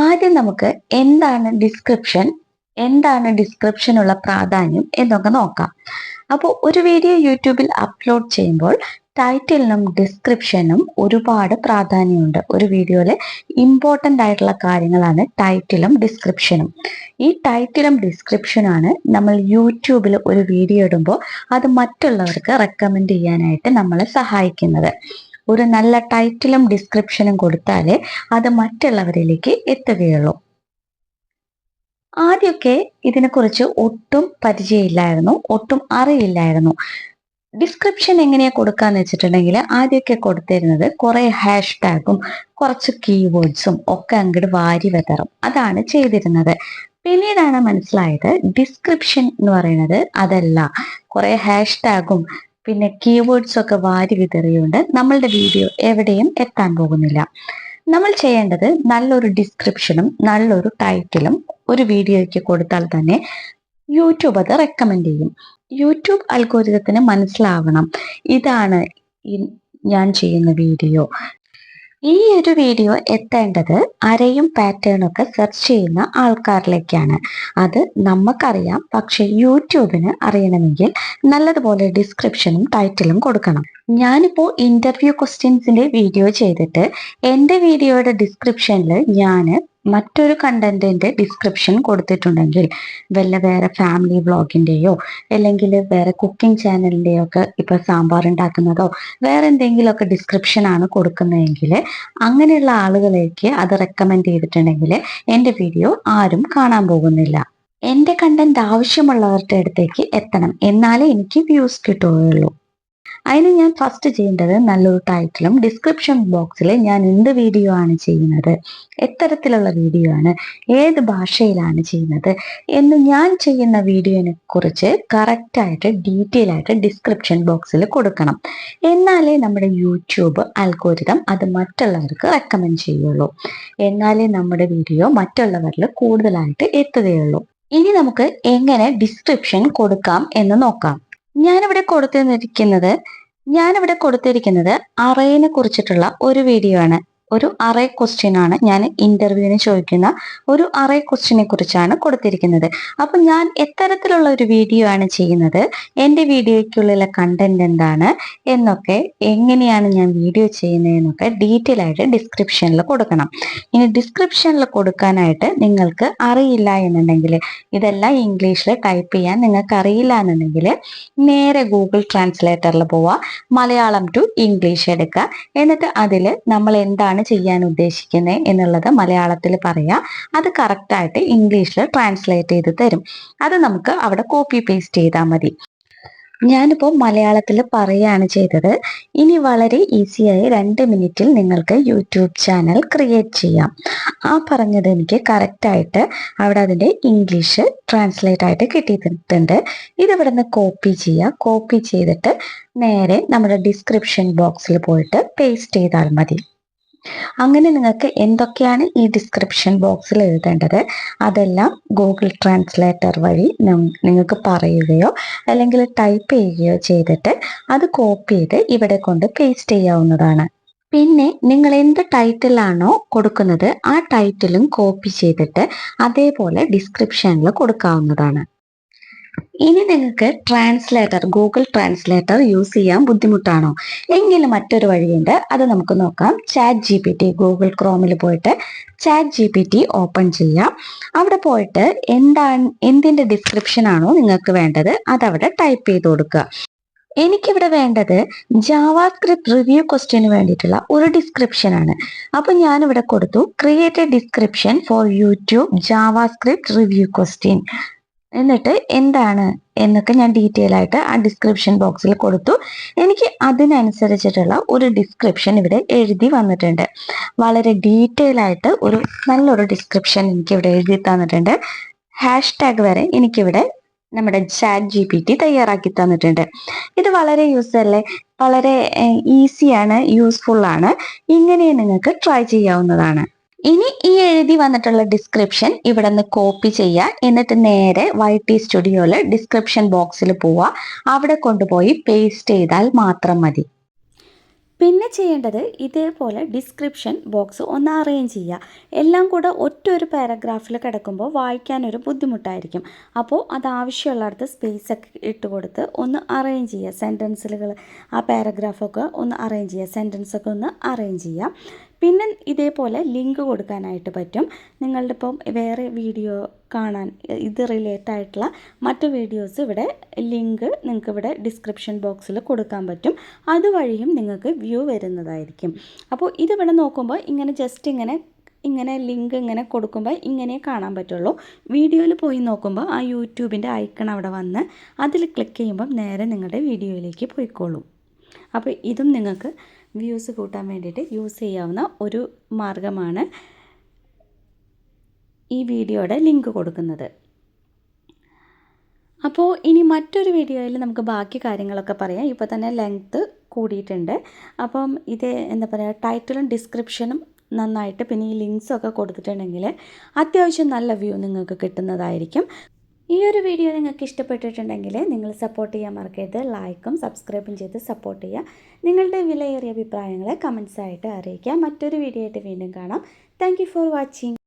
ആദ്യം നമുക്ക് എന്താണ് ഡിസ്ക്രിപ്ഷനുള്ള പ്രാധാന്യം എന്നൊക്കെ നോക്കാം. അപ്പോൾ ഒരു വീഡിയോ യൂട്യൂബിൽ അപ്ലോഡ് ചെയ്യുമ്പോൾ ടൈറ്റിലിനും ഡിസ്ക്രിപ്ഷനും ഒരുപാട് പ്രാധാന്യമുണ്ട്. ഒരു വീഡിയോയിലെ ഇമ്പോർട്ടൻ്റ് ആയിട്ടുള്ള കാര്യങ്ങളാണ് ടൈറ്റിലും ഡിസ്ക്രിപ്ഷനും. ഈ ടൈറ്റിലും ഡിസ്ക്രിപ്ഷനാണ് നമ്മൾ യൂട്യൂബിൽ ഒരു വീഡിയോ ഇടുമ്പോൾ അത് മറ്റുള്ളവർക്ക് റെക്കമെൻഡ് ചെയ്യാനായിട്ട് നമ്മളെ സഹായിക്കുന്നത്. ഒരു നല്ല ടൈറ്റിലും ഡിസ്ക്രിപ്ഷനും കൊടുത്താലേ അത് മറ്റുള്ളവരിലേക്ക് എത്തുകയുള്ളൂ. ആദ്യമൊക്കെ ഇതിനെക്കുറിച്ച് ഒട്ടും പരിചയമില്ലായിരുന്നു, ഒട്ടും അറിയില്ലായിരുന്നു. ഡിസ്ക്രിപ്ഷൻ എങ്ങനെയാ കൊടുക്കാന്ന് വെച്ചിട്ടുണ്ടെങ്കിൽ ആദ്യമൊക്കെ കൊടുത്തിരുന്നത് കുറെ ഹാഷ് ടാഗും കുറച്ച് കീവേഡ്സും ഒക്കെ അങ്ങോട്ട് വാരി വെതറും അതാണ് ചെയ്തിരുന്നത്. പിന്നീടാണ് മനസ്സിലായത് ഡിസ്ക്രിപ്ഷൻ എന്ന് പറയുന്നത് അതല്ല. കുറെ ഹാഷ് ടാഗും പിന്നെ കീവേഡ്സും ഒക്കെ വാരി വിതറിയുകൊണ്ട് നമ്മളുടെ വീഡിയോ എവിടെയും എത്താൻ പോകുന്നില്ല. നമ്മൾ ചെയ്യേണ്ടത് നല്ലൊരു ഡിസ്ക്രിപ്ഷനും നല്ലൊരു ടൈറ്റിലും ഒരു വീഡിയോയ്ക്ക് കൊടുത്താൽ തന്നെ യൂട്യൂബ് അത് റെക്കമെൻഡ് ചെയ്യും. യൂട്യൂബ് അൽഗോരിതത്തിന് മനസ്സിലാവണം ഇതാണ് ഞാൻ ചെയ്യുന്ന വീഡിയോ. ഈ ഒരു വീഡിയോ എത്തേണ്ടത് അരയും പാറ്റേണും ഒക്കെ സെർച്ച് ചെയ്യുന്ന ആൾക്കാരിലേക്കാണ്. അത് നമുക്കറിയാം, പക്ഷെ യൂട്യൂബിന് അറിയണമെങ്കിൽ നല്ലതുപോലെ ഡിസ്ക്രിപ്ഷനും ടൈറ്റിലും കൊടുക്കണം. ഞാനിപ്പോൾ ഇന്റർവ്യൂ ക്വസ്റ്റ്യൻസിന്റെ വീഡിയോ ചെയ്തിട്ട് എൻ്റെ വീഡിയോയുടെ ഡിസ്ക്രിപ്ഷനിൽ ഞാൻ മറ്റൊരു കണ്ടന്റിന്റെ ഡിസ്ക്രിപ്ഷൻ കൊടുത്തിട്ടുണ്ടെങ്കിൽ വേറെ ഫാമിലി വ്ളോഗിന്റെയോ അല്ലെങ്കിൽ വേറെ കുക്കിംഗ് ചാനലിന്റെയോ ഒക്കെ ഇപ്പൊ സാമ്പാർ ഉണ്ടാക്കുന്നതോ വേറെ എന്തെങ്കിലുമൊക്കെ ഡിസ്ക്രിപ്ഷൻ ആണ് കൊടുക്കുന്നതെങ്കിൽ അങ്ങനെയുള്ള ആളുകളിലേക്ക് അത് റെക്കമെൻഡ് ചെയ്തിട്ടുണ്ടെങ്കിൽ എൻ്റെ വീഡിയോ ആരും കാണാൻ പോകുന്നില്ല. എൻ്റെ കണ്ടന്റ് ആവശ്യമുള്ളവരുടെ അടുത്തേക്ക് എത്തണം, എന്നാലേ എനിക്ക് വ്യൂസ് കിട്ടുകയുള്ളൂ. അതിന് ഞാൻ ഫസ്റ്റ് ചെയ്യേണ്ടത് നല്ലൊരു ടൈറ്റിലും ഡിസ്ക്രിപ്ഷൻ ബോക്സിൽ ഞാൻ എന്ത് വീഡിയോ ആണ് ചെയ്യുന്നത്, എത്തരത്തിലുള്ള വീഡിയോ ആണ്, ഏത് ഭാഷയിലാണ് ചെയ്യുന്നത് എന്ന് ഞാൻ ചെയ്യുന്ന വീഡിയോനെ കുറിച്ച് കറക്റ്റായിട്ട് ഡീറ്റെയിൽ ആയിട്ട് ഡിസ്ക്രിപ്ഷൻ ബോക്സിൽ കൊടുക്കണം. എന്നാലേ നമ്മുടെ യൂട്യൂബ് അൽഗോരിതം അത് മറ്റുള്ളവർക്ക് റെക്കമെൻഡ് ചെയ്യുള്ളൂ. എന്നാലേ നമ്മുടെ വീഡിയോ മറ്റുള്ളവരിൽ കൂടുതലായിട്ട് എത്തുകയുള്ളൂ. ഇനി നമുക്ക് എങ്ങനെ ഡിസ്ക്രിപ്ഷൻ കൊടുക്കാം എന്ന് നോക്കാം. ഞാനിവിടെ കൊടുത്തിരിക്കുന്നത് അറേനെ കുറിച്ചിട്ടുള്ള ഒരു വീഡിയോ ആണ്. ഒരു അറേ ക്വസ്റ്റ്യൻ ആണ് ഞാൻ ഇന്റർവ്യൂവിന് ചോദിക്കുന്ന ഒരു അറേ ക്വസ്റ്റ്യനെ കുറിച്ചാണ് കൊടുത്തിരിക്കുന്നത്. അപ്പൊ ഞാൻ എത്തരത്തിലുള്ള ഒരു വീഡിയോ ആണ് ചെയ്യുന്നത്, എൻ്റെ വീഡിയോയ്ക്കുള്ളിലെ കണ്ടന്റ് എന്താണ് എന്നൊക്കെ, എങ്ങനെയാണ് ഞാൻ വീഡിയോ ചെയ്യുന്നതെന്നൊക്കെ ഡീറ്റെയിൽ ആയിട്ട് ഡിസ്ക്രിപ്ഷനിൽ കൊടുക്കണം. ഇനി ഡിസ്ക്രിപ്ഷനിൽ കൊടുക്കാനായിട്ട് നിങ്ങൾക്ക് അറിയില്ല എന്നുണ്ടെങ്കിൽ, ഇതെല്ലാം ഇംഗ്ലീഷിൽ ടൈപ്പ് ചെയ്യാൻ നിങ്ങൾക്ക് അറിയില്ല എന്നുണ്ടെങ്കിൽ നേരെ ഗൂഗിൾ ട്രാൻസ്ലേറ്ററിൽ പോവുക, മലയാളം ടു ഇംഗ്ലീഷ് എടുക്കുക, എന്നിട്ട് അതിൽ നമ്മൾ എന്താണ് ചെയ്യാൻ ഉദ്ദേശിക്കുന്നത് എന്നുള്ളത് മലയാളത്തിൽ പറയാ. അത് കറക്റ്റായിട്ട് ഇംഗ്ലീഷിൽ ട്രാൻസ്ലേറ്റ് ചെയ്ത് തരും. അത് നമുക്ക് അവിടെ കോപ്പി പേസ്റ്റ് ചെയ്താൽ മതി. ഞാനിപ്പോൾ മലയാളത്തിൽ പറയുകയാണ് ചെയ്തത്. ഇനി വളരെ ഈസിയായി 2 മിനിറ്റിൽ നിങ്ങൾക്ക് യൂട്യൂബ് ചാനൽ ക്രിയേറ്റ് ചെയ്യാം. ആ പറഞ്ഞത് എനിക്ക് കറക്റ്റായിട്ട് അവിടെ അതിൻ്റെ ഇംഗ്ലീഷ് ട്രാൻസ്ലേറ്റ് ആയിട്ട് കിട്ടിയിട്ടുണ്ട്. ഇതിവിടെ നിന്ന് കോപ്പി ചെയ്യുക. കോപ്പി ചെയ്തിട്ട് നേരെ നമ്മുടെ ഡിസ്ക്രിപ്ഷൻ ബോക്സിൽ പോയിട്ട് പേസ്റ്റ് ചെയ്താൽ മതി. അങ്ങനെ നിങ്ങൾക്ക് എന്തൊക്കെയാണ് ഈ ഡിസ്ക്രിപ്ഷൻ ബോക്സിൽ എഴുതേണ്ടത് അതെല്ലാം ഗൂഗിൾ ട്രാൻസ്ലേറ്റർ വഴി നിങ്ങൾക്ക് പറയുകയോ അല്ലെങ്കിൽ ടൈപ്പ് ചെയ്യുകയോ ചെയ്തിട്ട് അത് കോപ്പി ചെയ്ത് ഇവിടെ കൊണ്ട് പേസ്റ്റ് ചെയ്യാവുന്നതാണ്. പിന്നെ നിങ്ങൾ എന്ത് ടൈറ്റിലാണോ കൊടുക്കുന്നത് ആ ടൈറ്റിലും കോപ്പി ചെയ്തിട്ട് അതേപോലെ ഡിസ്ക്രിപ്ഷനിൽ കൊടുക്കാവുന്നതാണ്. ഇനി നിങ്ങൾക്ക് ഗൂഗിൾ ട്രാൻസ്ലേറ്റർ യൂസ് ചെയ്യാൻ ബുദ്ധിമുട്ടാണോ എങ്കിലും മറ്റൊരു വഴിയുണ്ട്. അത് നമുക്ക് നോക്കാം. ChatGPT, ഗൂഗിൾ ക്രോമിൽ പോയിട്ട് ChatGPT ഓപ്പൺ ചെയ്യാം. അവിടെ പോയിട്ട് എന്തിന്റെ ഡിസ്ക്രിപ്ഷൻ ആണോ നിങ്ങൾക്ക് വേണ്ടത് അതവിടെ ടൈപ്പ് ചെയ്ത് കൊടുക്കുക. എനിക്കിവിടെ വേണ്ടത് ജാവാസ്ക്രിപ്റ്റ് റിവ്യൂ ക്വസ്റ്റ്യന് വേണ്ടിയിട്ടുള്ള ഒരു ഡിസ്ക്രിപ്ഷൻ ആണ്. അപ്പൊ ഞാനിവിടെ കൊടുത്തു create A description for YouTube JavaScript review question. എന്നിട്ട് എന്താണ് എന്നൊക്കെ ഞാൻ ഡീറ്റെയിൽ ആയിട്ട് ആ ഡിസ്ക്രിപ്ഷൻ ബോക്സിൽ കൊടുത്തു. എനിക്ക് അതിനനുസരിച്ചിട്ടുള്ള ഒരു ഡിസ്ക്രിപ്ഷൻ ഇവിടെ എഴുതി വന്നിട്ടുണ്ട്. വളരെ ഡീറ്റെയിൽ ആയിട്ട് നല്ലൊരു ഡിസ്ക്രിപ്ഷൻ എനിക്കിവിടെ എഴുതി തന്നിട്ടുണ്ട്. ഹാഷ് ടാഗ് വരെ എനിക്കിവിടെ നമ്മുടെ ChatGPT തയ്യാറാക്കി തന്നിട്ടുണ്ട്. ഇത് വളരെ വളരെ ഈസിയാണ്, യൂസ്ഫുൾ ആണ്. ഇങ്ങനെ നിങ്ങൾക്ക് ട്രൈ ചെയ്യാവുന്നതാണ്. ഇനി ഈ എഴുതി വന്നിട്ടുള്ള ഡിസ്ക്രിപ്ഷൻ ഇവിടെ നിന്ന് കോപ്പി ചെയ്യുക. എന്നിട്ട് നേരെ YT സ്റ്റുഡിയോയില് ഡിസ്ക്രിപ്ഷൻ ബോക്സിൽ പോവുക. അവിടെ കൊണ്ടുപോയി പേസ്റ്റ് ചെയ്താൽ മാത്രം മതി. പിന്നെ ചെയ്യേണ്ടത് ഇതേപോലെ ഡിസ്ക്രിപ്ഷൻ ബോക്സ് ഒന്ന് അറേഞ്ച് ചെയ്യുക. എല്ലാം കൂടെ ഒറ്റൊരു പാരഗ്രാഫിൽ കിടക്കുമ്പോൾ വായിക്കാനൊരു ബുദ്ധിമുട്ടായിരിക്കും. അപ്പോൾ അത് ആവശ്യമുള്ളിടത്ത് സ്പേസ് ഒക്കെ ഇട്ട് കൊടുത്ത് ഒന്ന് അറേഞ്ച് ചെയ്യുക. സെൻറ്റൻസുകൾ ആ പാരഗ്രാഫൊക്കെ ഒന്ന് അറേഞ്ച് ചെയ്യുക, സെൻറ്റൻസൊക്കെ ഒന്ന് അറേഞ്ച് ചെയ്യുക. പിന്നെ ഇതേപോലെ ലിങ്ക് കൊടുക്കാനായിട്ട് പറ്റും. നിങ്ങളുടെ ഇപ്പം വേറെ വീഡിയോ കാണാൻ ഇത് റിലേറ്റ് ആയിട്ടുള്ള മറ്റു വീഡിയോസ് ഇവിടെ ലിങ്ക് നിങ്ങൾക്ക് ഇവിടെ ഡിസ്ക്രിപ്ഷൻ ബോക്സിൽ കൊടുക്കാൻ പറ്റും. അതുവഴിയും നിങ്ങൾക്ക് വ്യൂ വരുന്നതായിരിക്കും. അപ്പോൾ ഇതിവിടെ നോക്കുമ്പോൾ ഇങ്ങനെ ജസ്റ്റ് ഇങ്ങനെ ലിങ്ക് ഇങ്ങനെ കൊടുക്കുമ്പോൾ ഇങ്ങനെ കാണാൻ പറ്റുള്ളൂ. വീഡിയോയിൽ പോയി നോക്കുമ്പോൾ ആ യൂട്യൂബിൻ്റെ ഐക്കൺ അവിടെ വന്ന് അതിൽ ക്ലിക്ക് ചെയ്യുമ്പം നേരെ നിങ്ങളുടെ വീഡിയോയിലേക്ക് പോയിക്കോളും. അപ്പോൾ ഇതും നിങ്ങൾക്ക് വ്യൂസ് കൂട്ടാൻ വേണ്ടിയിട്ട് യൂസ് ചെയ്യാവുന്ന ഒരു മാർഗ്ഗമാണ് ഈ വീഡിയോയുടെ ലിങ്ക് കൊടുക്കുന്നത്. അപ്പോൾ ഇനി മറ്റൊരു വീഡിയോയിൽ നമുക്ക് ബാക്കി കാര്യങ്ങളൊക്കെ പറയാം. ഇപ്പോൾ തന്നെ ലെങ്ത്ത് കൂടിയിട്ടുണ്ട്. അപ്പം ഇത് എന്താ പറയുക, ടൈറ്റിലും ഡിസ്ക്രിപ്ഷനും നന്നായിട്ട് പിന്നെ ഈ ലിങ്ക്സൊക്കെ കൊടുത്തിട്ടുണ്ടെങ്കിൽ അത്യാവശ്യം നല്ല വ്യൂ നിങ്ങൾക്ക് കിട്ടുന്നതായിരിക്കും. ഈ ഒരു വീഡിയോ നിങ്ങൾക്ക് ഇഷ്ടപ്പെട്ടിട്ടുണ്ടെങ്കിൽ നിങ്ങൾ സപ്പോർട്ട് ചെയ്യാൻ മറക്കരുത്. ലൈക്കും സബ്സ്ക്രൈബും ചെയ്ത് സപ്പോർട്ട് ചെയ്യുക. നിങ്ങളുടെ വിലയേറിയ അഭിപ്രായങ്ങളെ കമൻസായിട്ട് അറിയിക്കുക. മറ്റൊരു വീഡിയോ ആയിട്ട് വീണ്ടും കാണാം. Thank you for watching.